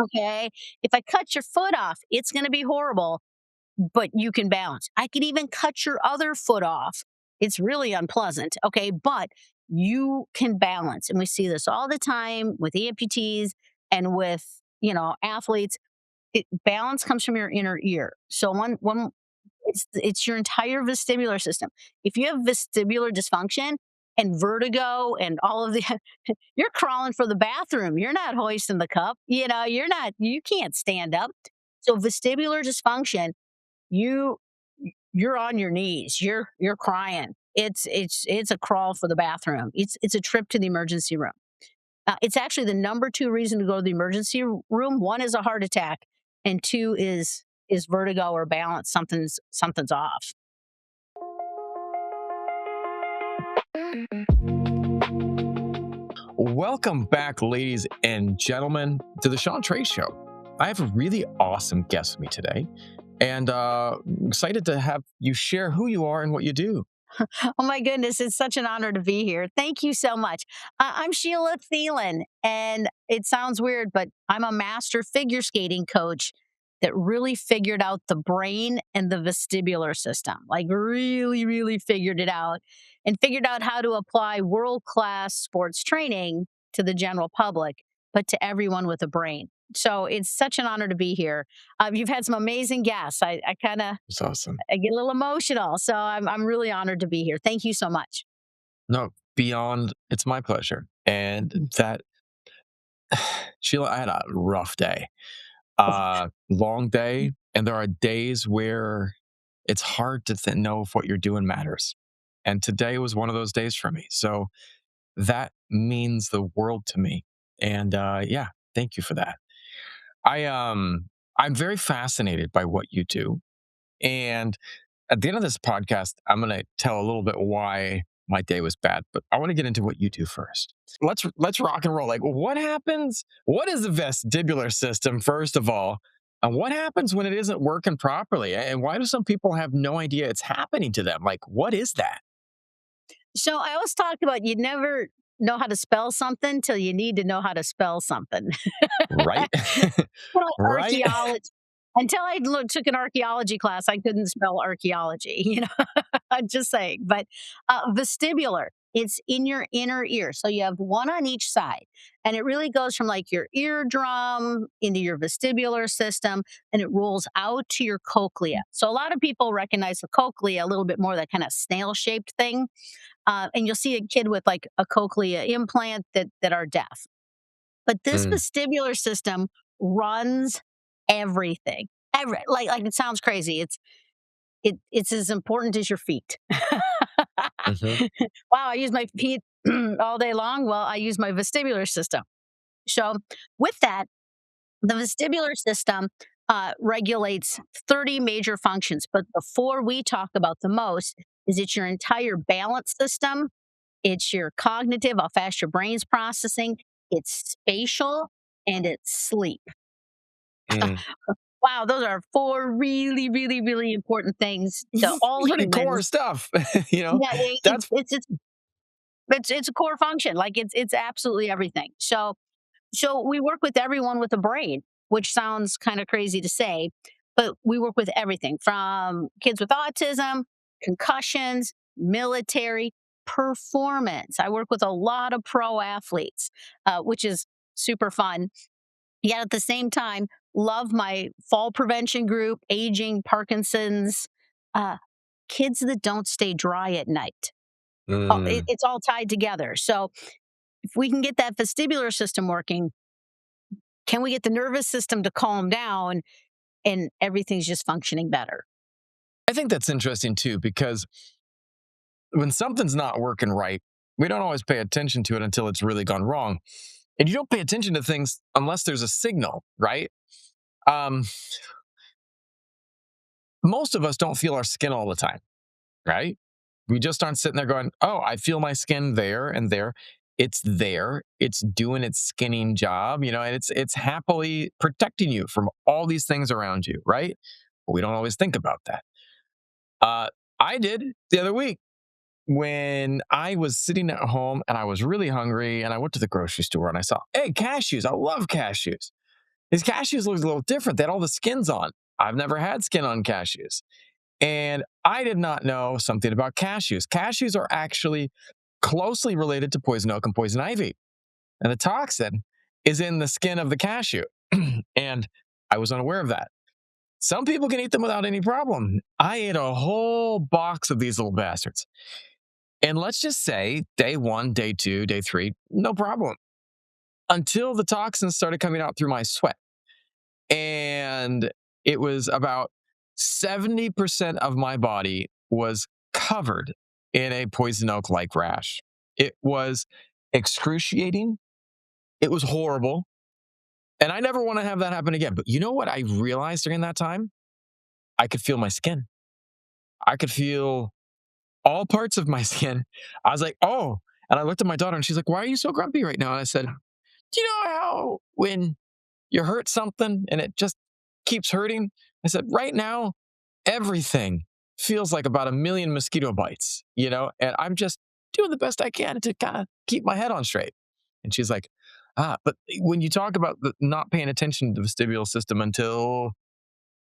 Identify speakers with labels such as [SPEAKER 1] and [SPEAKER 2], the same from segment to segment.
[SPEAKER 1] Okay. If I cut your foot off, it's going to be horrible, but you can balance. I could even cut your other foot off. It's really unpleasant. Okay. But you can balance. And we see this all the time with amputees and with, athletes. Balance comes from your inner ear. So one it's your entire vestibular system. If you have vestibular dysfunction and vertigo and all of the you're crawling for the bathroom. You're not hoisting the cup. You can't stand up. So vestibular dysfunction, you you're on your knees. You're crying. It's a crawl for the bathroom. It's a trip to the emergency room. It's actually the number two reason to go to the emergency room. One is a heart attack, and two is vertigo or balance. Something's off.
[SPEAKER 2] Welcome back, ladies and gentlemen, to the Sean Trey Show. I have a really awesome guest with me today, and excited to have you share who you are and what you do.
[SPEAKER 1] Oh my goodness, it's such an honor to be here. Thank you so much. I'm Sheila Thelen, and it sounds weird, but I'm a master figure skating coach that really figured out the brain and the vestibular system. Like, really, really figured it out and figured out how to apply world class sports training to the general public, but to everyone with a brain. So it's such an honor to be here. You've had some amazing guests. I kind of
[SPEAKER 2] It's awesome.
[SPEAKER 1] I get a little emotional. So I'm really honored to be here. Thank you so much.
[SPEAKER 2] No, beyond, it's my pleasure. And that, Sheila, I had a rough day, long day, and there are days where it's hard to know if what you're doing matters. And today was one of those days for me. So that means the world to me. And yeah, thank you for that. I'm very fascinated by what you do. And at the end of this podcast, I'm going to tell a little bit why my day was bad, but I want to get into what you do first. Let's rock and roll. Like, what happens? What is the vestibular system, first of all? And what happens when it isn't working properly? And why do some people have no idea it's happening to them? Like, what is that?
[SPEAKER 1] So I always talk about you never know how to spell something till you need to know how to spell something.
[SPEAKER 2] Right?
[SPEAKER 1] Well,
[SPEAKER 2] Right?
[SPEAKER 1] archaeology. Until took an archaeology class, I couldn't spell archaeology. I'm just saying. But vestibular, it's in your inner ear. So you have one on each side. And it really goes from like your eardrum into your vestibular system and it rolls out to your cochlea. So a lot of people recognize the cochlea a little bit more, that kind of snail shaped thing. And you'll see a kid with like a cochlea implant that are deaf. But this
[SPEAKER 2] Mm,
[SPEAKER 1] vestibular system runs everything. Like it sounds crazy. It's as important as your feet.
[SPEAKER 2] mhm.
[SPEAKER 1] Wow, I use my feet all day long. Well, I use my vestibular system. So with that, the vestibular system regulates 30 major functions, but the four we talk about the most is it's your entire balance system, it's your cognitive, how fast your brain's processing, it's spatial, and it's sleep.
[SPEAKER 2] Mm.
[SPEAKER 1] Wow, those are four really, really, really important things to all
[SPEAKER 2] Pretty core
[SPEAKER 1] humans.
[SPEAKER 2] stuff. you know,
[SPEAKER 1] Yeah,
[SPEAKER 2] that's
[SPEAKER 1] it's a core function. Like it's absolutely everything. So we work with everyone with a brain, which sounds kind of crazy to say, but we work with everything from kids with autism, concussions, military, performance. I work with a lot of pro athletes, which is super fun. Yet at the same time, love my fall prevention group, aging, Parkinson's, uh, kids that don't stay dry at night.
[SPEAKER 2] mm.
[SPEAKER 1] It's all tied together. So if we can get that vestibular system working, can we get the nervous system to calm down and everything's just functioning better?
[SPEAKER 2] I think that's interesting too, because when something's not working right, we don't always pay attention to it until it's really gone wrong. And you don't pay attention to things unless there's a signal, right? Um, Most of us don't feel our skin all the time, right? We just aren't sitting there going, oh, I feel my skin there and there. It's there. It's doing its skinning job, and it's happily protecting you from all these things around you, right? But we don't always think about that. Uh, I did the other week when I was sitting at home and I was really hungry and I went to the grocery store and I saw, hey, cashews. I love cashews. These cashews look a little different. They had all the skins on. I've never had skin on cashews. And I did not know something about cashews. Cashews are actually closely related to poison oak and poison ivy. And the toxin is in the skin of the cashew. And I was unaware of that. Some people can eat them without any problem. I ate a whole box of these little bastards. And let's just say day one, day two, day three, no problem. Until the toxins started coming out through my sweat. And it was about 70% of my body was covered in a poison oak like rash. It was excruciating. It was horrible. And I never want to have that happen again. But you know what I realized during that time? I could feel my skin. I could feel all parts of my skin. I was like, oh. And I looked at my daughter and she's like, why are you so grumpy right now? And I said, do you know how when you hurt something and it just keeps hurting? I said, right now, everything feels like about a million mosquito bites, and I'm just doing the best I can to kind of keep my head on straight. And she's like, but when you talk about not paying attention to the vestibular system until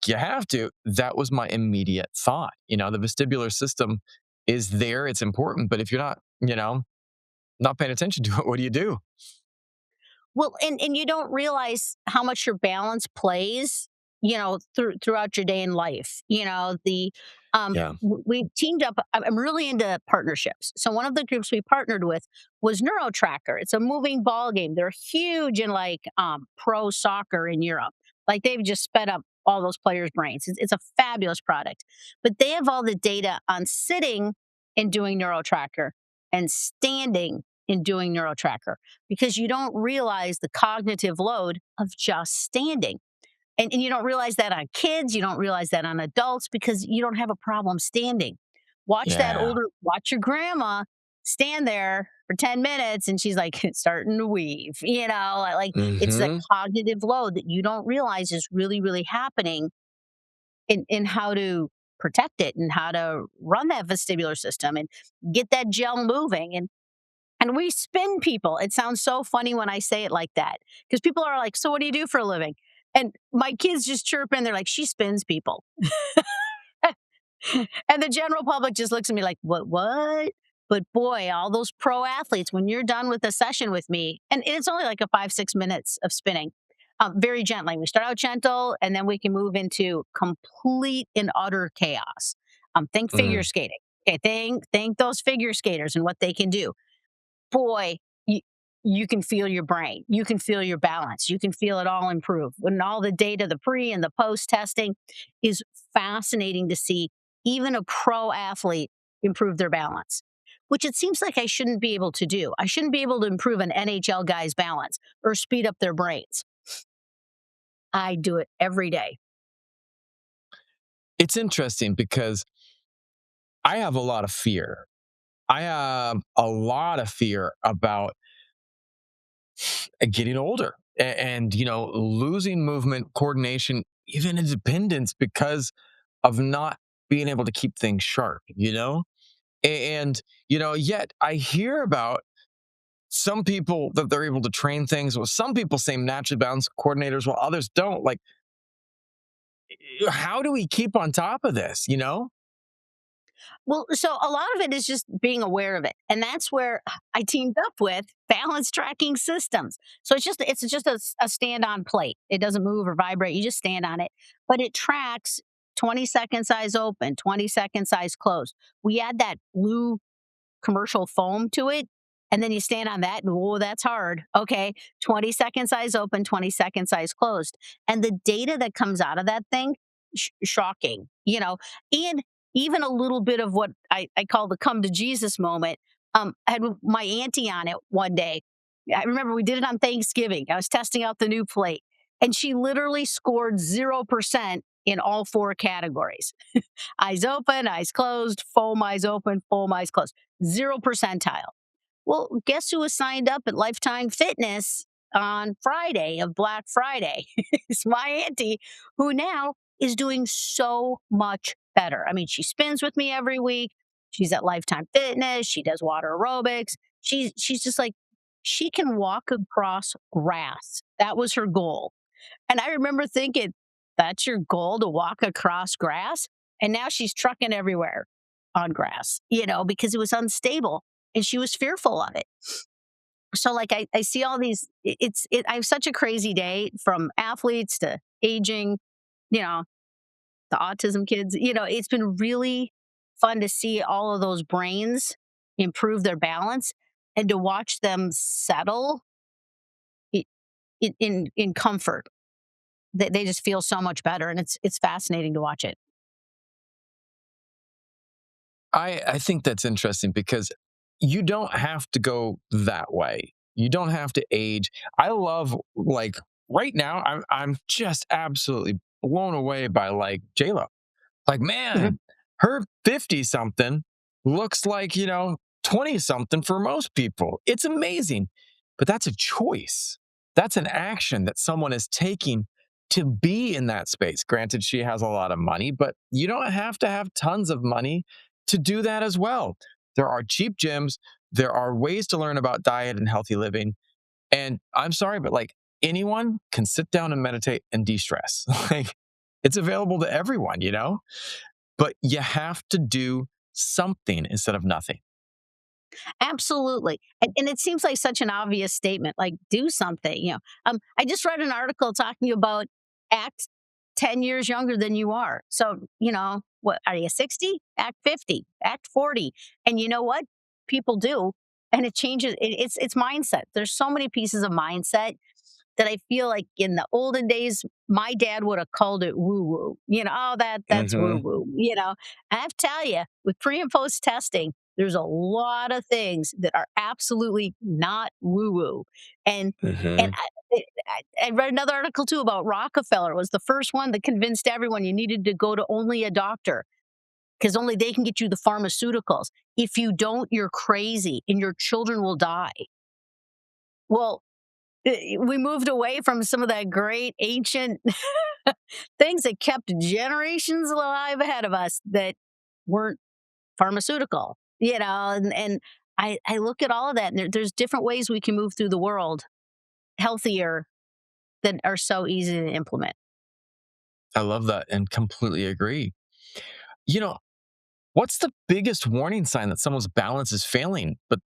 [SPEAKER 2] you have to, that was my immediate thought. The vestibular system is there, it's important, but if you're not paying attention to it, what do you do?
[SPEAKER 1] Well, and you don't realize how much your balance plays, throughout your day in life.
[SPEAKER 2] Yeah.
[SPEAKER 1] We teamed up. I'm really into partnerships. So one of the groups we partnered with was NeuroTracker. It's a moving ball game. They're huge in like pro soccer in Europe. Like they've just sped up all those players' brains. It's a fabulous product, but they have all the data on sitting and doing NeuroTracker and standing and doing NeuroTracker because you don't realize the cognitive load of just standing. And you don't realize that on kids, you don't realize that on adults because you don't have a problem standing.
[SPEAKER 2] Yeah.
[SPEAKER 1] Watch your grandma stand there for 10 minutes and she's like starting to weave, like it's the
[SPEAKER 2] Hmm.
[SPEAKER 1] cognitive load that you don't realize is really, really happening in how to protect it and how to run that vestibular system and get that gel moving. And we spin people. It sounds so funny when I say it like that because people are like, "So what do you do for a living?" And my kids just chirp in. They're like, "She spins people." And the general public just looks at me like, "What? What?" But boy, all those pro athletes, when you're done with a session with me, and it's only like a 5, 6 minutes of spinning, very gently. We start out gentle, and then we can move into complete and utter chaos. Think figure
[SPEAKER 2] Mm.
[SPEAKER 1] skating. Okay, think those figure skaters and what they can do. Boy, you can feel your brain. You can feel your balance. You can feel it all improve. When all the data, the pre and the post testing is fascinating to see even a pro athlete improve their balance, which it seems like I shouldn't be able to do. I shouldn't be able to improve an NHL guy's balance or speed up their brains. I do it every day.
[SPEAKER 2] It's interesting because I have a lot of fear. I have a lot of fear about getting older and losing movement, coordination, even independence because of not being able to keep things sharp, And, yet I hear about some people that they're able to train things. Well, some people seem naturally balanced coordinators, while others don't. Like, how do we keep on top of this?
[SPEAKER 1] Well, so a lot of it is just being aware of it. And that's where I teamed up with balance tracking systems. So it's just a stand-on plate. It doesn't move or vibrate. You just stand on it, but it tracks 20 seconds eyes open, 20 seconds eyes closed. We add that blue commercial foam to it. And then you stand on that, and whoa, that's hard. Okay, 20 seconds eyes open, 20 seconds eyes closed. And the data that comes out of that thing, shocking. And even a little bit of what I call the come to Jesus moment. I had my auntie on it one day. I remember we did it on Thanksgiving. I was testing out the new plate, and she literally scored 0% in all four categories: eyes open, eyes closed, foam eyes open, foam eyes closed. 0 percentile. Well, guess who was signed up at Lifetime Fitness on Friday of Black Friday? It's my auntie who now is doing so much better. I mean, she spins with me every week. She's at Lifetime Fitness. She does water aerobics. She's just like she can walk across grass. That was her goal. And I remember thinking, that's your goal to walk across grass? And now she's trucking everywhere on grass, because it was unstable and she was fearful of it. So like I see all these I have such a crazy day from athletes to aging, you know, the autism kids. It's been really fun to see all of those brains improve their balance and to watch them settle i- in comfort. They just feel so much better, and it's fascinating to watch it.
[SPEAKER 2] I think that's interesting because you don't have to go that way. You don't have to age. I love like right now. I'm just absolutely blown away by like JLo. Like,
[SPEAKER 1] Mhm.
[SPEAKER 2] man, her 50 something looks like, 20 something for most people. It's amazing. But that's a choice. That's an action that someone is taking to be in that space. Granted, she has a lot of money, but you don't have to have tons of money to do that as well. There are cheap gyms, there are ways to learn about diet and healthy living. And I'm sorry, but like anyone can sit down and meditate and de stress. Like, it's available to everyone. But you have to do something instead of nothing.
[SPEAKER 1] Absolutely. And it seems like such an obvious statement, like do something. I just read an article talking about act 10 years younger than you are. So, what are you 60? Act 50, act 40. And you know what? People do. And it changes it's mindset. There's so many pieces of mindset that I feel like in the olden days, my dad would have called it woo woo. Oh, that's woo
[SPEAKER 2] Hmm.
[SPEAKER 1] woo. I have to tell you, with pre and post testing, there's a lot of things that are absolutely not woo woo. And and
[SPEAKER 2] Hmm.
[SPEAKER 1] I read another article too about Rockefeller was the first one that convinced everyone you needed to go to only a doctor because only they can get you the pharmaceuticals. If you don't, you're crazy and your children will die. Well, we moved away from some of that great ancient things that kept generations alive ahead of us that weren't pharmaceutical, and I look at all of that and there's different ways we can move through the world healthier that are so easy to implement.
[SPEAKER 2] I love that and completely agree. You know, what's the biggest warning sign that someone's balance is failing, but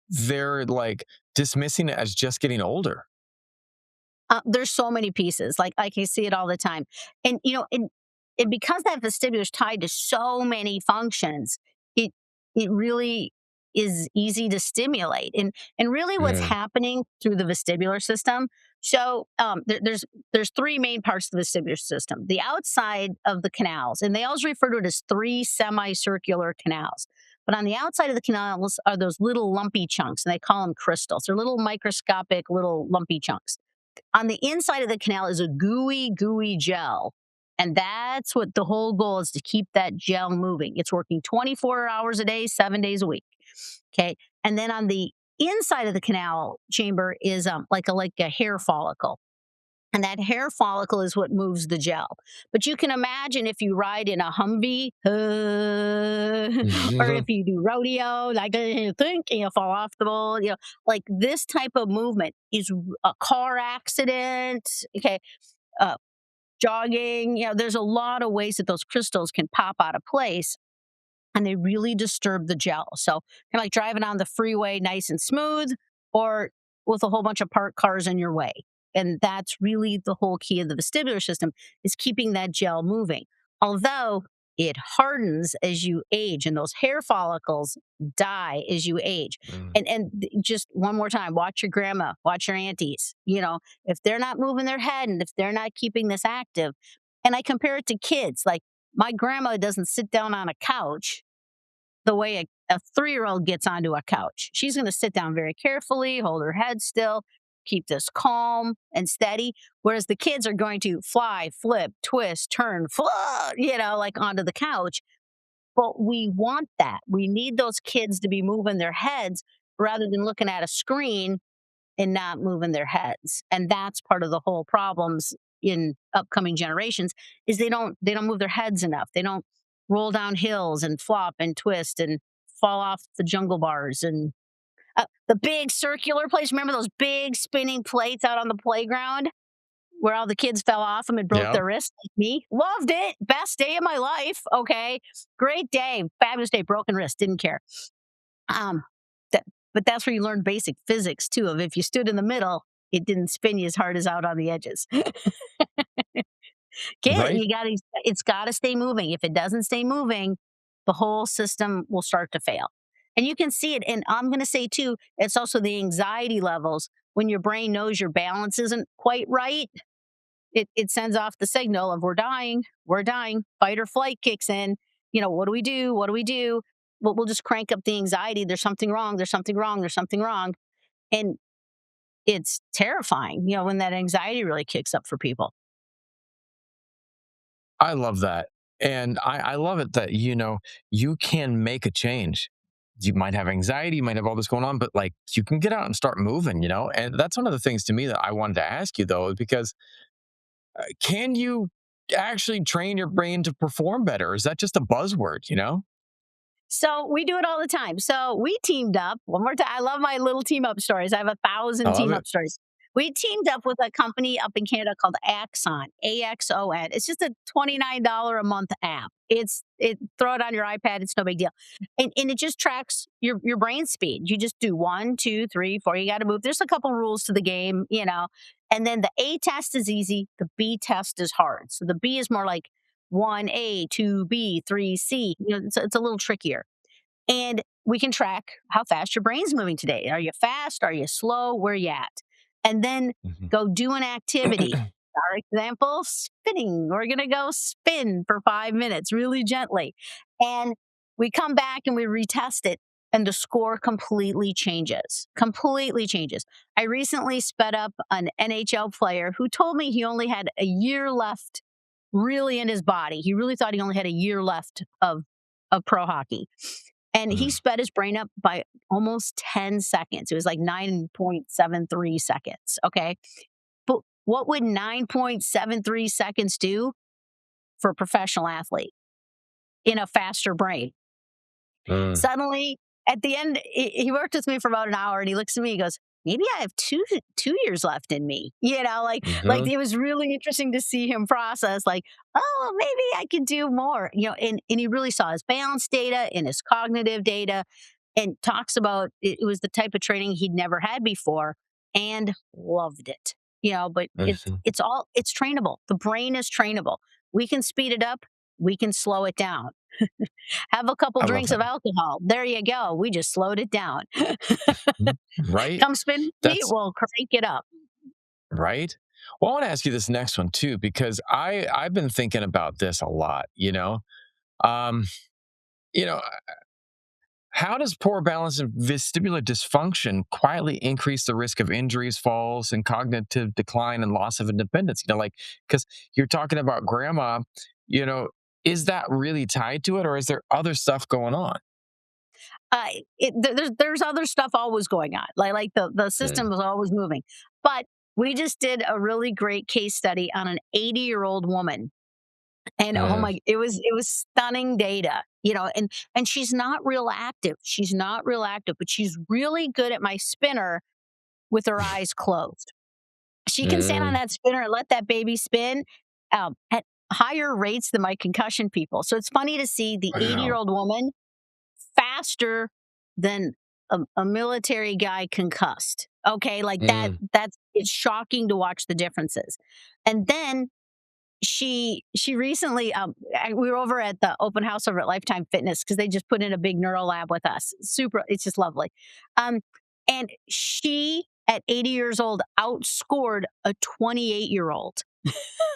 [SPEAKER 2] they're like dismissing it as just getting older?
[SPEAKER 1] There's so many pieces. Like I can see it all the time, and because that vestibular is tied to so many functions, it it really is easy to stimulate. And really, what's
[SPEAKER 2] Mm,
[SPEAKER 1] happening through the vestibular system. So there's three main parts of the vestibular system: the outside of the canals, and they always refer to it as three semicircular canals. But on the outside of the canals are those little lumpy chunks, and they call them crystals. They're little microscopic, little lumpy chunks. On the inside of the canal is a gooey gel. And that's what the whole goal is, to keep that gel moving. It's working 24 hours a day, 7 days a week. Okay. And then on the inside of the canal chamber is like a hair follicle. And that hair follicle is what moves the gel. But you can imagine if you ride in a Humvee, or if
[SPEAKER 2] mhm,
[SPEAKER 1] you do rodeo, like think and you fall off the bowl, like this type of movement is a car accident. Okay, uh, jogging. There's a lot of ways that those crystals can pop out of place and they really disturb the gel. So kind of like driving on the freeway nice and smooth or with a whole bunch of parked cars in your way. And that's really the whole key of the vestibular system is keeping that gel moving. Although it hardens as you age and those hair follicles die as you age.
[SPEAKER 2] mm.
[SPEAKER 1] And just one more time, watch your grandma, watch your aunties. If they're not moving their head and if they're not keeping this active, and I compare it to kids, like my grandma doesn't sit down on a couch the way a 3-year-old gets onto a couch. She's going to sit down very carefully, hold her head still, keep this calm and steady. Whereas the kids are going to fly, flip, twist, turn, like onto the couch. But we want that. We need those kids to be moving their heads rather than looking at a screen and not moving their heads. And that's part of the whole problems in upcoming generations is they don't move their heads enough. They don't roll down hills and flop and twist and fall off the jungle bars and the big circular plates. Remember those big spinning plates out on the playground? where all the kids fell off them and broke
[SPEAKER 2] Yeah.
[SPEAKER 1] their wrist like me. Loved it. Best day of my life. Okay. Great day. Fabulous day. Broken wrist. Didn't care. Um, that, but that's where you learn basic physics too. Of if you stood in the middle, it didn't spin you as hard as out on the edges.
[SPEAKER 2] Right.
[SPEAKER 1] You got to. It's got to stay moving. If it doesn't stay moving, the whole system will start to fail. And you can see it. And I'm going to say too, it's also the anxiety levels when your brain knows your balance isn't quite right. It sends off the signal of we're dying, fight or flight kicks in. What do we do? What do we do? Well, we'll just crank up the anxiety. There's something wrong. There's something wrong. There's something wrong. And it's terrifying, when that anxiety really kicks up for people.
[SPEAKER 2] I love that. And I love it that, you can make a change. You might have anxiety, you might have all this going on, but like you can get out and start moving. And that's one of the things to me that I wanted to ask you though, because can you actually train your brain to perform better? Or is that just a buzzword?
[SPEAKER 1] So we do it all the time. So we teamed up one more time. I love my little team up stories. I have a
[SPEAKER 2] I
[SPEAKER 1] thousand
[SPEAKER 2] love
[SPEAKER 1] team
[SPEAKER 2] it.
[SPEAKER 1] up stories. We teamed up with a company up in Canada called Axon, AXON. It's just a $29 a month app. Throw it on your iPad. It's no big deal, and it just tracks your brain speed. You just do one, two, three, four. You got to move. There's a couple rules to the game. And then the A test is easy. The B test is hard. So the B is more like 1A, 2B, 3C. It's a little trickier. And we can track how fast your brain's moving today. Are you fast? Are you slow? Where you at? And then
[SPEAKER 2] Mhm.
[SPEAKER 1] go do an activity. Our example, spinning. We're going to go spin for 5 minutes really gently. And we come back and we retest it, and the score completely changes. Completely changes. I recently sped up an NHL player who told me he only had a year left really in his body. He really thought he only had a year left of pro hockey. And he
[SPEAKER 2] Mm.
[SPEAKER 1] sped his brain up by almost 10 seconds. It was like 9.73 seconds. Okay. But what would 9.73 seconds do for a professional athlete in a faster brain?
[SPEAKER 2] Mm.
[SPEAKER 1] Suddenly, at the end, he worked with me for about an hour, and he looks at me, he goes, maybe I have 2 years left in me. Like
[SPEAKER 2] Mhm.
[SPEAKER 1] it was really interesting to see him process, like, oh, maybe I could do more. And he really saw his balance data and his cognitive data, and talks about it was the type of training he'd never had before and loved it. But it's
[SPEAKER 2] Mhm.
[SPEAKER 1] it's all it's trainable. The brain is trainable. We can speed it up, we can slow it down. Have a couple
[SPEAKER 2] I love
[SPEAKER 1] drinks
[SPEAKER 2] that.
[SPEAKER 1] of alcohol. There you go. We just slowed it down.
[SPEAKER 2] Mhm. Right?
[SPEAKER 1] Come spin with me,
[SPEAKER 2] That's
[SPEAKER 1] we'll crank it up.
[SPEAKER 2] right. Well, I want to ask you this next one too, because I've been thinking about this a lot. Um, you know, how does poor balance and vestibular dysfunction quietly increase the risk of injuries, falls, and cognitive decline and loss of independence? Like, because you're talking about grandma, you know, is that really tied to it, or is there other stuff going on?
[SPEAKER 1] Uh, there's other stuff always going on. Like the
[SPEAKER 2] Mm.
[SPEAKER 1] system is always moving. But we just did a really great case study on an 80-year-old woman. And oh
[SPEAKER 2] Mm.
[SPEAKER 1] my, it was stunning data. And she's not real active. She's not real active, but she's really good at my spinner with her eyes closed. She can stand on
[SPEAKER 2] Mm.
[SPEAKER 1] that spinner and let that baby spin at higher rates than my concussion people. So it's funny to see the 80 year
[SPEAKER 2] Wow.
[SPEAKER 1] old woman faster than a military guy concussed. Okay, like that.
[SPEAKER 2] Mm.
[SPEAKER 1] It's shocking to watch the differences. And then she recently we were over at the open house over at Lifetime Fitness because they just put in a big neuro lab with us. Super, it's just lovely. Um, and she at 80 years old outscored a 28-year-old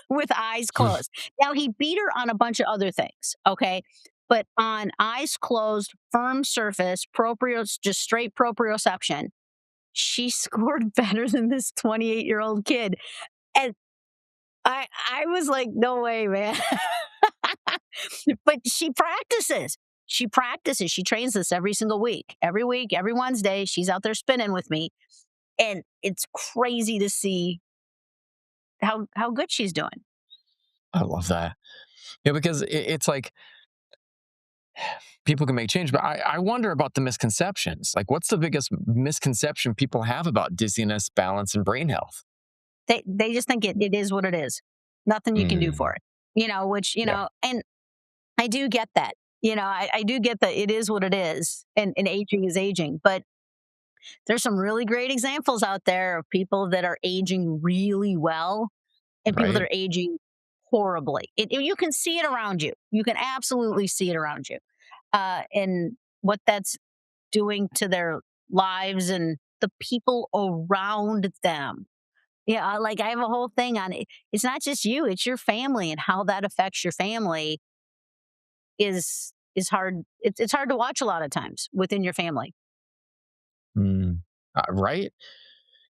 [SPEAKER 1] with eyes closed. Now he beat her on a bunch of other things, okay? But on eyes closed, firm surface, just straight proprioception, she scored better than this 28-year-old kid. And I was like, "No way, man." But she practices. She practices. She trains this every single week. Every week, every Wednesday, she's out there spinning with me, and it's crazy to see how good she's doing.
[SPEAKER 2] I love that. Because it's like people can make change, but I wonder about the misconceptions. Like, what's the biggest misconception people have about dizziness, balance, and brain health?
[SPEAKER 1] They just think it is what it is. Nothing you can do for
[SPEAKER 2] Mm,
[SPEAKER 1] it. Which,
[SPEAKER 2] yeah,
[SPEAKER 1] and I do get that. I do get that it is what it is, and aging is aging. But there's some really great examples out there of people that are aging really well and people that
[SPEAKER 2] right.
[SPEAKER 1] are aging horribly. You can see it around you. You can absolutely see it around you. And what that's doing to their lives and the people around them. Yeah, like I have a whole thing on it. It's not just you, it's your family and how that affects your family is hard. It's hard to watch a lot of times within your family.
[SPEAKER 2] Mm, right.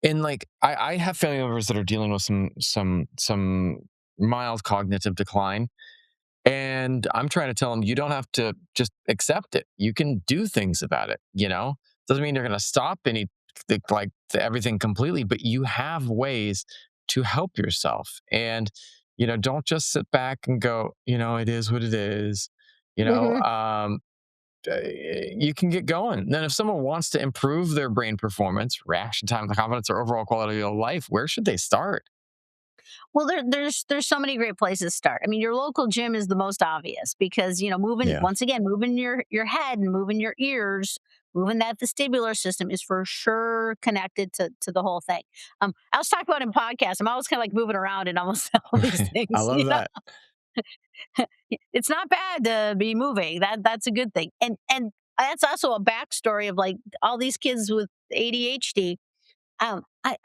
[SPEAKER 2] And like I have family members that are dealing with some mild cognitive decline. And I'm trying to tell them you don't have to just accept it. You can do things about it, you know? Doesn't mean you're going to stop everything completely, but you have ways to help yourself. And don't just sit back and go, it is what it is. You know,
[SPEAKER 1] Mhm.
[SPEAKER 2] you can get going. Then if someone wants to improve their brain performance, reaction time, confidence, or overall quality of life, where should they start?
[SPEAKER 1] Well, there's so many great places to start. I mean, your local gym is the most obvious because moving
[SPEAKER 2] Yeah.
[SPEAKER 1] once again, moving your head and moving your ears, moving that vestibular system is for sure connected to the whole thing. I was talking about in podcasts. I'm always kind of like moving around and almost all these
[SPEAKER 2] I
[SPEAKER 1] things.
[SPEAKER 2] love that.
[SPEAKER 1] It's not bad to be moving. That's a good thing. And that's also a backstory of like all these kids with ADHD.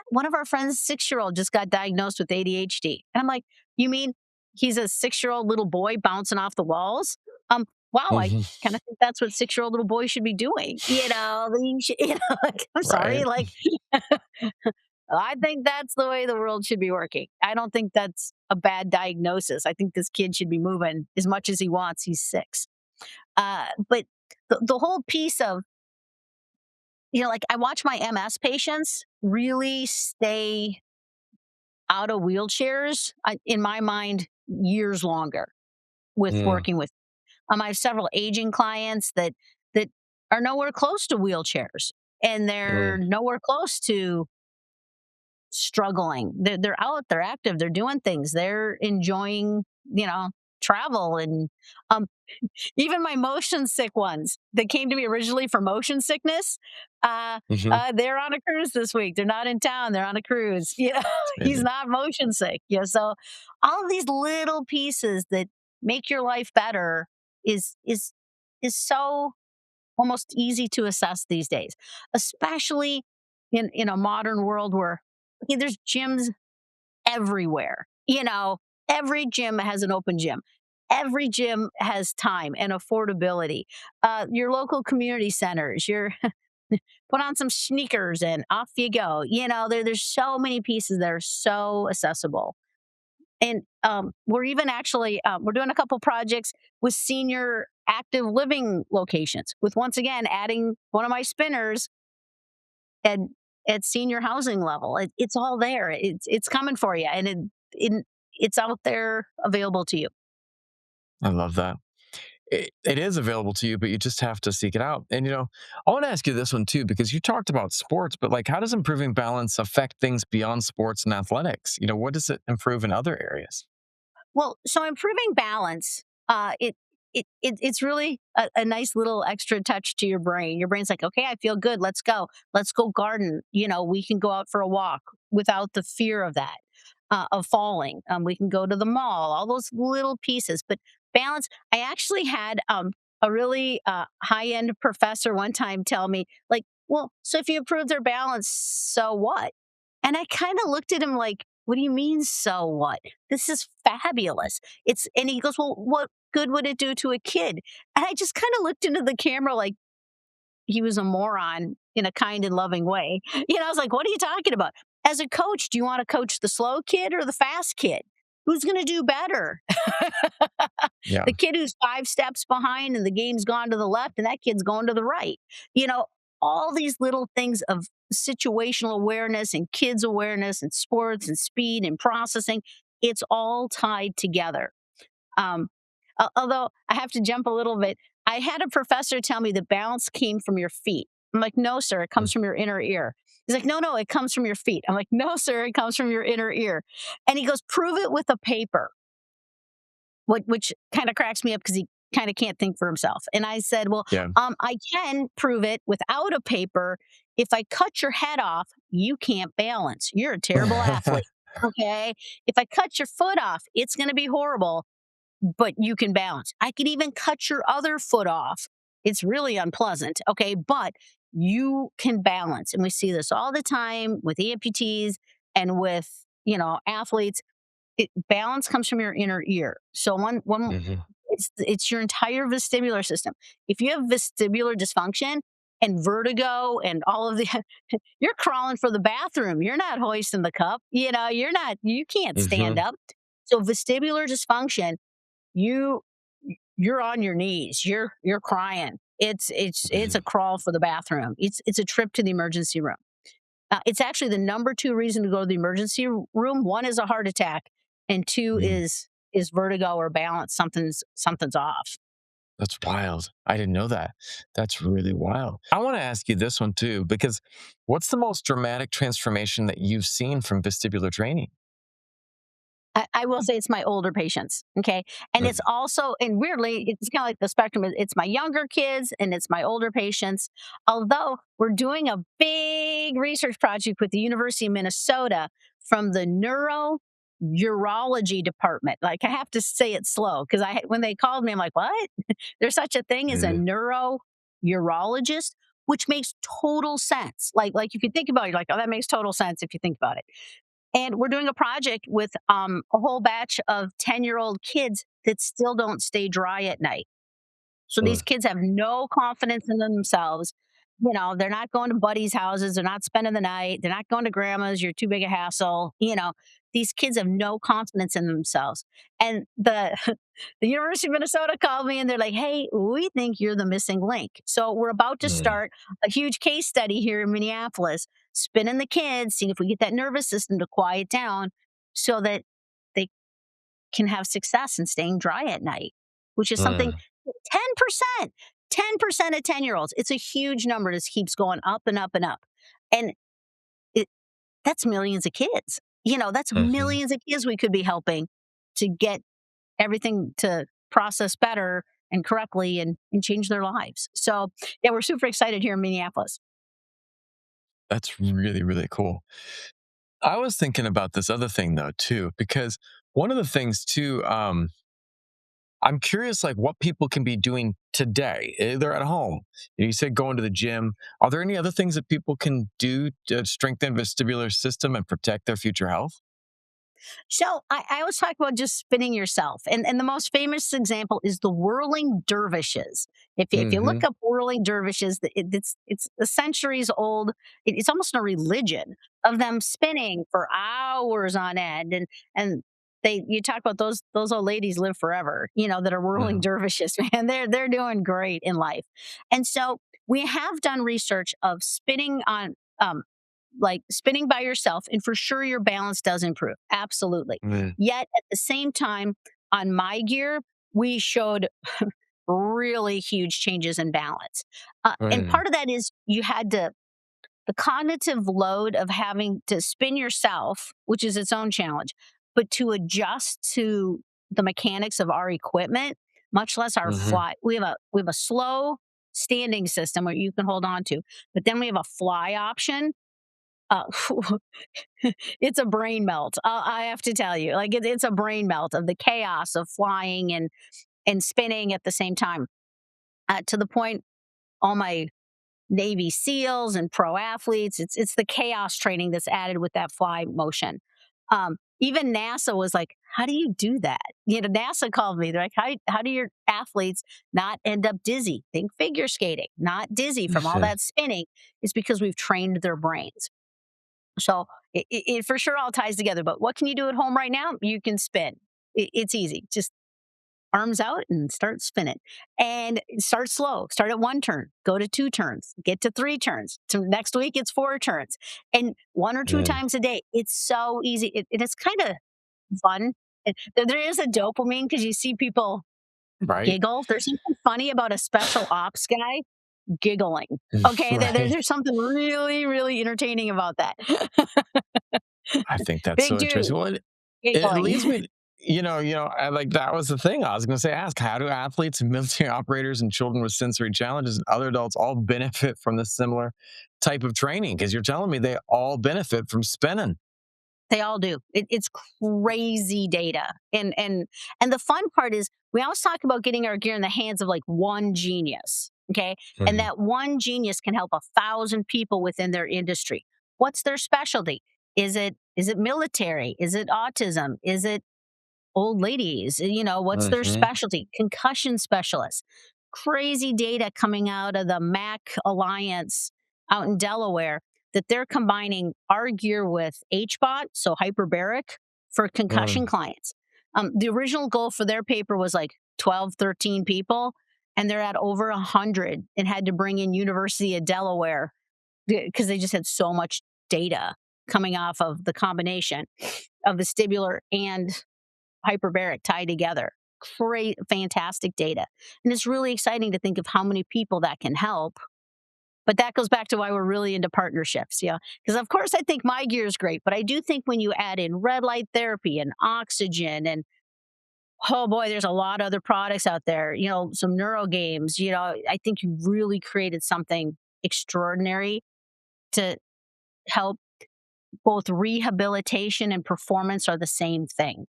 [SPEAKER 1] One of our friends' 6-year-old just got diagnosed with ADHD, and I'm like, "You mean he's a 6-year-old little boy bouncing off the walls?" Wow, I
[SPEAKER 2] Mhm.
[SPEAKER 1] kind of think that's what 6-year-old little boys should be doing. Like, I'm sorry,
[SPEAKER 2] Right.
[SPEAKER 1] like I think that's the way the world should be working. I don't think that's a bad diagnosis. I think this kid should be moving as much as he wants. He's 6. But the whole piece of like I watch my MS patients really stay out of wheelchairs, in my mind, years longer with
[SPEAKER 2] Mm,
[SPEAKER 1] working with. I have several aging clients that are nowhere close to wheelchairs, and they're
[SPEAKER 2] mm,
[SPEAKER 1] nowhere close to struggling. They're out, they're active, they're doing things, they're enjoying, travel and um even my motion sick ones that came to me originally for motion sickness,
[SPEAKER 2] mhm.
[SPEAKER 1] they're on a cruise this week. They're not in town. They're on a cruise.
[SPEAKER 2] It's
[SPEAKER 1] He's
[SPEAKER 2] amazing.
[SPEAKER 1] not motion sick. So all of these little pieces that make your life better is so almost easy to assess these days, especially in a modern world where okay, there's gyms everywhere. Every gym has an open gym. Every gym has time and affordability. Your local community centers, your put on some sneakers and off you go. There's so many pieces that are so accessible. And we're even actually we're doing a couple projects with senior active living locations. With once again adding one of my spinners at at senior housing level. It's all there. It's coming for you, and it's out there available to you.
[SPEAKER 2] I love that. It is available to you, but you just have to seek it out. And I want to ask you this one too, because you talked about sports, but like, how does improving balance affect things beyond sports and athletics? What does it improve in other areas?
[SPEAKER 1] Well, so improving balance, it's really a nice little extra touch to your brain. Your brain's like, okay, I feel good. Let's go garden. We can go out for a walk without the fear of that of falling. We can go to the mall. All those little pieces, but balance. I actually had a really high end professor one time tell me, like, well, so if you improve their balance, so what? And I kind of looked at him like, what do you mean, so what? This is fabulous. And he goes, well, what good would it do to a kid? And I just kind of looked into the camera like he was a moron in a kind and loving way. I was like, what are you talking about? As a coach, do you want to coach the slow kid or the fast kid? Who's going to do better?
[SPEAKER 2] Yeah,
[SPEAKER 1] The kid who's 5 steps behind and the game's gone to the left and that kid's going to the right. You know, all these little things of situational awareness and kids awareness and sports and speed and processing, it's all tied together. Um, Although I have to jump a little bit, I had a professor tell me the balance came from your feet. I'm like, no, sir, it
[SPEAKER 2] mm,
[SPEAKER 1] comes from your inner ear. He's like, no, no, it comes from your feet. I'm like, no, sir, it comes from your inner ear. And he goes, prove it with a paper, which kind of cracks me up because he kind of can't think for himself. And I said, well,
[SPEAKER 2] Yeah.
[SPEAKER 1] I can prove it without a paper. If I cut your head off, you can't balance. You're a terrible athlete. Okay. If I cut your foot off, it's going to be horrible, but you can balance. I could even cut your other foot off. It's really unpleasant. Okay. But you can balance. And we see this all the time with amputees and with, athletes. Balance comes from your inner ear. So one
[SPEAKER 2] Mhm.
[SPEAKER 1] it's your entire vestibular system. If you have vestibular dysfunction and vertigo and all of the you're crawling for the bathroom. You're not hoisting the cup. You can't stand
[SPEAKER 2] Mhm.
[SPEAKER 1] up. So vestibular dysfunction, you you're on your knees. You're crying. It's a
[SPEAKER 2] Mhm.
[SPEAKER 1] crawl for the bathroom. It's a trip to the emergency room. It's actually the number two reason to go to the emergency room. One is a heart attack, and two
[SPEAKER 2] Mm.
[SPEAKER 1] is vertigo or balance. Something's off.
[SPEAKER 2] That's wild. I didn't know that. That's really wild. I want to ask you this one too, because what's the most dramatic transformation that you've seen from vestibular training?
[SPEAKER 1] I will say it's my older patients, okay? And it's
[SPEAKER 2] Mm.
[SPEAKER 1] also, and weirdly, it's kind of like the spectrum. It's my younger kids and it's my older patients. Although we're doing a big research project with the University of Minnesota from the urology department. Like I have to say it slow because when they called me, I'm like, what? There's such a thing as a
[SPEAKER 2] Mm.
[SPEAKER 1] urologist, which makes total sense. Like if you think about it, you're like, oh, that makes total sense if you think about it. And we're doing a project with a whole batch of 10-year-old kids that still don't stay dry at night. So these
[SPEAKER 2] Mm.
[SPEAKER 1] kids have no confidence in themselves. They're not going to buddies' houses. They're not spending the night. They're not going to grandma's. You're too big a hassle. These kids have no confidence in themselves. And the University of Minnesota called me and they're like, hey, we think you're the missing link. So we're about to
[SPEAKER 2] Mm.
[SPEAKER 1] start a huge case study here in Minneapolis, spinning the kids, seeing if we get that nervous system to quiet down so that they can have success in staying dry at night, which is something
[SPEAKER 2] Mm.
[SPEAKER 1] 10%, 10% of 10-year-olds. It's a huge number. This keeps going up and up and up. And it, that's millions of kids. That's
[SPEAKER 2] Mhm.
[SPEAKER 1] millions of kids we could be helping to get everything to process better and correctly and change their lives. So, yeah, we're super excited here in Minneapolis.
[SPEAKER 2] That's really, really cool. I was thinking about this other thing though too, because one of the things too, I'm curious, like what people can be doing today. They're at home. You said going to the gym. Are there any other things that people can do to strengthen vestibular system and protect their future health?
[SPEAKER 1] So I always talk about just spinning yourself. And the most famous example is the whirling dervishes. If you look
[SPEAKER 2] Hmm.
[SPEAKER 1] up whirling dervishes, it's a centuries old. It's almost a religion of them spinning for hours on end. And you talk about those old ladies live forever, that are whirling
[SPEAKER 2] Hmm.
[SPEAKER 1] dervishes, man. They're doing great in life. And so we have done research of spinning on like spinning by yourself, and for sure your balance does improve. Absolutely.
[SPEAKER 2] Hmm.
[SPEAKER 1] Yet at the same time, on my gear, we showed really huge changes in balance. And
[SPEAKER 2] Hmm.
[SPEAKER 1] part of that is the cognitive load of having to spin yourself, which is its own challenge, but to adjust to the mechanics of our equipment, much less our
[SPEAKER 2] Hmm.
[SPEAKER 1] fly. We have a slow standing system where you can hold on to, but then we have a fly option. uh, it's a brain melt. I have to tell you, like it's a brain melt of the chaos of flying and spinning at the same time. To the point, all my Navy SEALs and pro athletes, it's the chaos training that's added with that fly motion. Even NASA was like, "How do you do that?" NASA called me. They're like, "How do your athletes not end up dizzy? Think figure skating, not dizzy from all that spinning. It's because we've trained their brains." So it for sure all ties together. But what can you do at home right now? You can spin. It's easy. Just arms out and start spinning. And start slow. Start at one turn. Go to two turns. Get to three turns. To next week, it's four turns. And one or two
[SPEAKER 2] Hmm.
[SPEAKER 1] times a day. It's so easy. It's kind of fun. There is a dopamine because you see people
[SPEAKER 2] Right?
[SPEAKER 1] giggle. There's something funny about a special ops guy. giggling. Okay,
[SPEAKER 2] Right.
[SPEAKER 1] there's something really, really entertaining about that.
[SPEAKER 2] I think that's
[SPEAKER 1] Big
[SPEAKER 2] so interesting.
[SPEAKER 1] dude
[SPEAKER 2] Well, it
[SPEAKER 1] giggling.
[SPEAKER 2] leads me to, I like that was the thing I was going to say. Ask, how do athletes and military operators and children with sensory challenges and other adults all benefit from this similar type of training? Because you're telling me they all benefit from spinning.
[SPEAKER 1] They all do. It's crazy data, and the fun part is we always talk about getting our gear in the hands of like one genius, okay? And
[SPEAKER 2] Mhm.
[SPEAKER 1] that one genius can help 1,000 people within their industry. What's their specialty? Is it military? Is it autism? Is it old ladies? What's their
[SPEAKER 2] Mhm.
[SPEAKER 1] specialty? Concussion specialists. Crazy data coming out of the MAC Alliance out in Delaware that they're combining our gear with HBOT, so hyperbaric, for concussion
[SPEAKER 2] Mm.
[SPEAKER 1] clients. The original goal for their paper was like 12, 13 people, and they're at over 100 and had to bring in University of Delaware because they just had so much data coming off of the combination of vestibular and hyperbaric tied together. Great, fantastic data. And it's really exciting to think of how many people that can help. But that goes back to why we're really into partnerships. Yeah. Because, of course, I think my gear is great, but I do think when you add in red light therapy and oxygen and oh boy, there's a lot of other products out there, some neuro games, I think you really created something extraordinary to help. Both rehabilitation and performance are the same thing.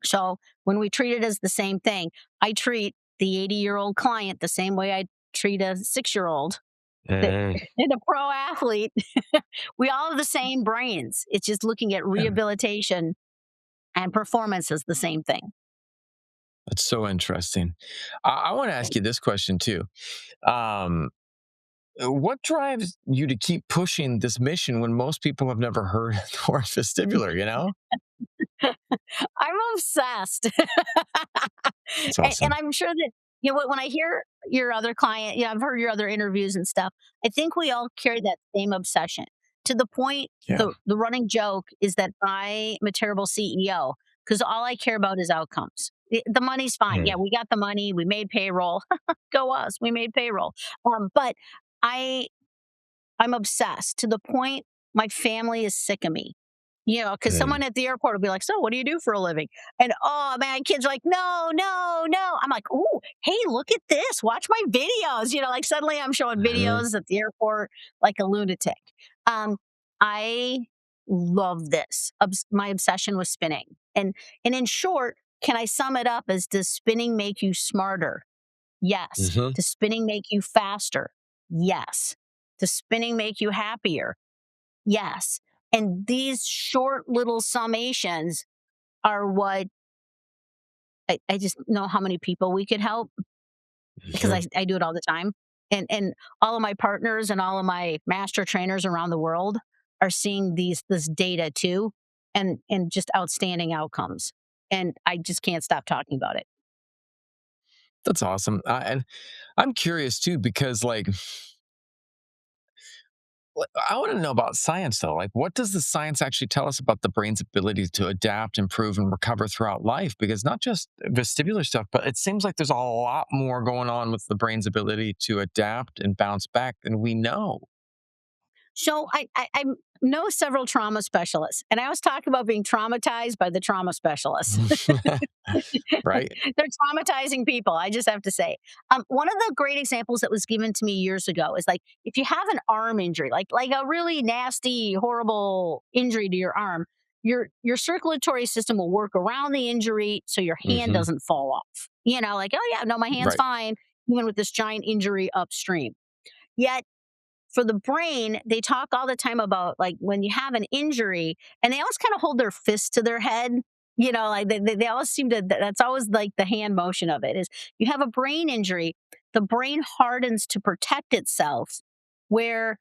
[SPEAKER 1] So when we treat it as the same thing, I treat the 80-year-old client the same way I treat a 6-year-old
[SPEAKER 2] Mm.
[SPEAKER 1] and a pro athlete. We all have the same brains. It's just looking at
[SPEAKER 2] Yeah,
[SPEAKER 1] rehabilitation and performance as the same thing.
[SPEAKER 2] that's so interesting. I want to ask you this question too. Um, what drives you to keep pushing this mission when most people have never heard the word vestibular?
[SPEAKER 1] I'm obsessed.
[SPEAKER 2] That's
[SPEAKER 1] And
[SPEAKER 2] awesome.
[SPEAKER 1] I'm sure that when I hear your other client, I've heard your other interviews and stuff. I think we all carry that same obsession to the point.
[SPEAKER 2] Yeah.
[SPEAKER 1] The running joke is that I am a terrible CEO because all I care about is outcomes. The money's fine. Yeah,
[SPEAKER 2] Mm.
[SPEAKER 1] we got the money. We made payroll. Go us. We made payroll. But I I'm obsessed to the point my family is sick of me. Because
[SPEAKER 2] Mm.
[SPEAKER 1] someone at the airport will be like, "So, what do you do for a living?" And oh man, kids are like, "No, no, no." I'm like, "Oh, hey, look at this. Watch my videos." Like suddenly I'm showing
[SPEAKER 2] Mhm.
[SPEAKER 1] videos at the airport like a lunatic. Um, I love this. My obsession with spinning. And in short, can I sum it up as does spinning make you smarter? Yes.
[SPEAKER 2] Mhm.
[SPEAKER 1] Does spinning make you faster? Yes. Does spinning make you happier? Yes. And these short little summations are what I just know how many people we could help because
[SPEAKER 2] Mhm.
[SPEAKER 1] I do it all the time. And all of my partners and all of my master trainers around the world are seeing this data too and just outstanding outcomes. And I just can't stop talking about it.
[SPEAKER 2] That's awesome. And I'm curious too because, I want to know about science though. Like, what does the science actually tell us about the brain's ability to adapt, improve, and recover throughout life? Because not just vestibular stuff, but it seems like there's a lot more going on with the brain's ability to adapt and bounce back than we know.
[SPEAKER 1] So I know several trauma specialists, and I always talk about being traumatized by the trauma specialists.
[SPEAKER 2] Right?
[SPEAKER 1] They're traumatizing people, I just have to say. One of the great examples that was given to me years ago is like if you have an arm injury, like a really nasty, horrible injury to your arm, your circulatory system will work around the injury so your hand
[SPEAKER 2] Hmm.
[SPEAKER 1] doesn't fall off. Like, oh yeah, no, my hand's
[SPEAKER 2] Right.
[SPEAKER 1] fine, even with this giant injury upstream. Yet for the brain, they talk all the time about like when you have an injury, and they always kind of hold their fist to their head. Like they always seem to, that's always like the hand motion of it is you have a brain injury, the brain hardens to protect itself, where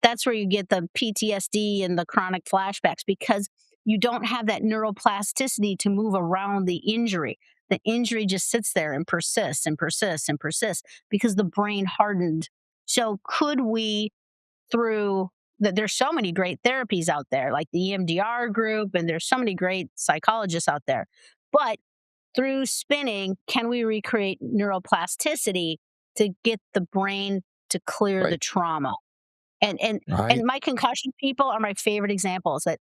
[SPEAKER 1] that's where you get the PTSD and the chronic flashbacks because you don't have that neuroplasticity to move around the injury. The injury just sits there and persists and persists and persists because the brain hardened. So could we through that there's so many great therapies out there like the EMDR group and there's so many great psychologists out there. But through spinning, can we recreate neuroplasticity to get the brain to clear the
[SPEAKER 2] Right.
[SPEAKER 1] trauma. And
[SPEAKER 2] Right.
[SPEAKER 1] my concussion people are my favorite examples. That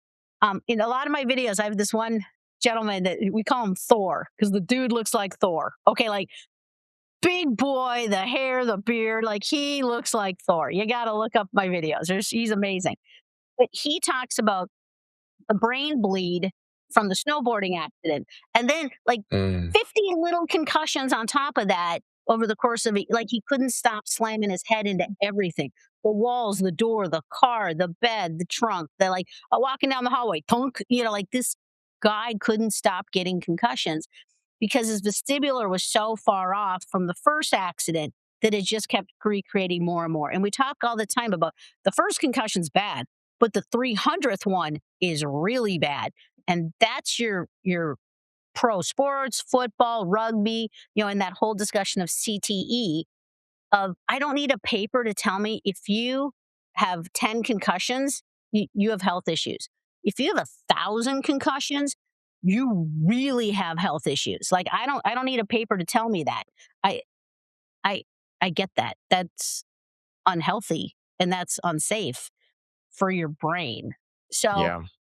[SPEAKER 1] in a lot of my videos, I have this one gentleman that we call him Thor because the dude looks like Thor. Okay, like big boy, the hair, the beard, like he looks like Thor. You got to look up my videos. He's amazing. But he talks about the brain bleed from the snowboarding accident, and then like
[SPEAKER 2] Mm.
[SPEAKER 1] 50 little concussions on top of that over the course of it. Like he couldn't stop slamming his head into everything: the walls, the door, the car, the bed, the trunk. They're like walking down the hallway, thunk, like this guy couldn't stop getting concussions because his vestibular was so far off from the first accident that it just kept recreating more and more. And we talk all the time about the first concussion's bad, but the 300th one is really bad. And that's your pro sports, football, rugby, and that whole discussion of CTE of I don't need a paper to tell me if you have 10 concussions, you have health issues. If you have 1,000 concussions, you really have health issues. Like I don't need a paper to tell me that. I I I get that. That's unhealthy and that's unsafe for your brain. So,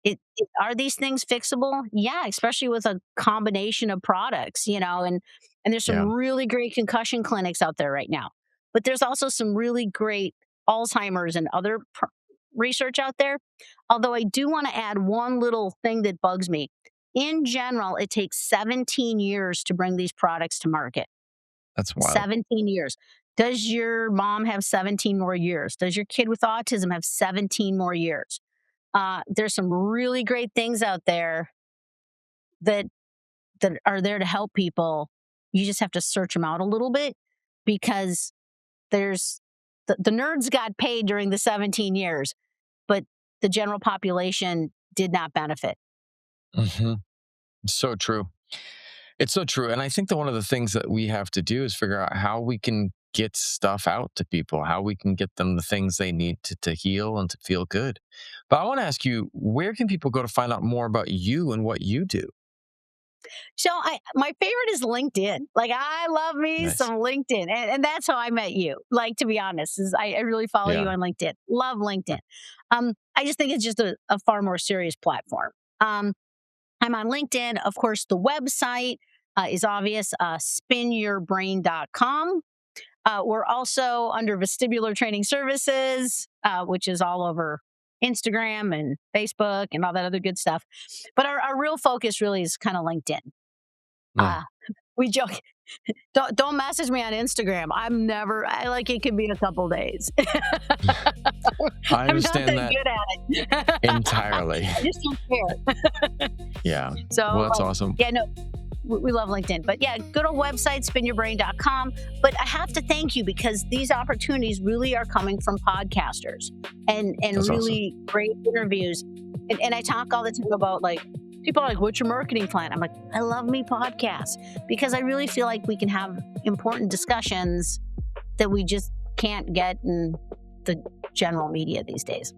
[SPEAKER 2] Yeah.
[SPEAKER 1] are these things fixable? Yeah, especially with a combination of products, and there's some
[SPEAKER 2] Yeah.
[SPEAKER 1] really great concussion clinics out there right now. But there's also some really great Alzheimer's and other research out there. Although I do want to add one little thing that bugs me. In general, it takes 17 years to bring these products to market.
[SPEAKER 2] That's wild.
[SPEAKER 1] 17 years. Does your mom have 17 more years? Does your kid with autism have 17 more years? There's some really great things out there that are there to help people. You just have to search them out a little bit because there's the nerds got paid during the 17 years, but the general population did not benefit.
[SPEAKER 2] Hmm. So true. It's so true. And I think that one of the things that we have to do is figure out how we can get stuff out to people, how we can get them the things they need to heal and to feel good. But I want to ask you, where can people go to find out more about you and what you do?
[SPEAKER 1] So my favorite is LinkedIn. Like I love me
[SPEAKER 2] Nice.
[SPEAKER 1] some LinkedIn, and that's how I met you. Like to be honest, is I really follow you
[SPEAKER 2] Yeah.
[SPEAKER 1] on LinkedIn. Love LinkedIn. I just think it's just a far more serious platform. I'm on LinkedIn. Of course, the website is obvious, spinyourbrain.com. We're also under vestibular training services, which is all over Instagram and Facebook and all that other good stuff. But our real focus really is kind of LinkedIn.
[SPEAKER 2] Mm.
[SPEAKER 1] Uh, we joke, don't message me on Instagram. I like it could be a couple days.
[SPEAKER 2] I
[SPEAKER 1] I'm not
[SPEAKER 2] understand
[SPEAKER 1] that
[SPEAKER 2] that
[SPEAKER 1] good at it.
[SPEAKER 2] entirely.
[SPEAKER 1] I just don't care.
[SPEAKER 2] Yeah.
[SPEAKER 1] So,
[SPEAKER 2] Well, that's awesome.
[SPEAKER 1] yeah, no, we love LinkedIn. But yeah, go to website, spinyourbrain.com. But I have to thank you because these opportunities really are coming from podcasters and
[SPEAKER 2] That's awesome.
[SPEAKER 1] really great interviews. And I talk all the time about like, people are like, what's your marketing plan? I'm like, I love me podcasts because I really feel like we can have important discussions that we just can't get in the general media these days.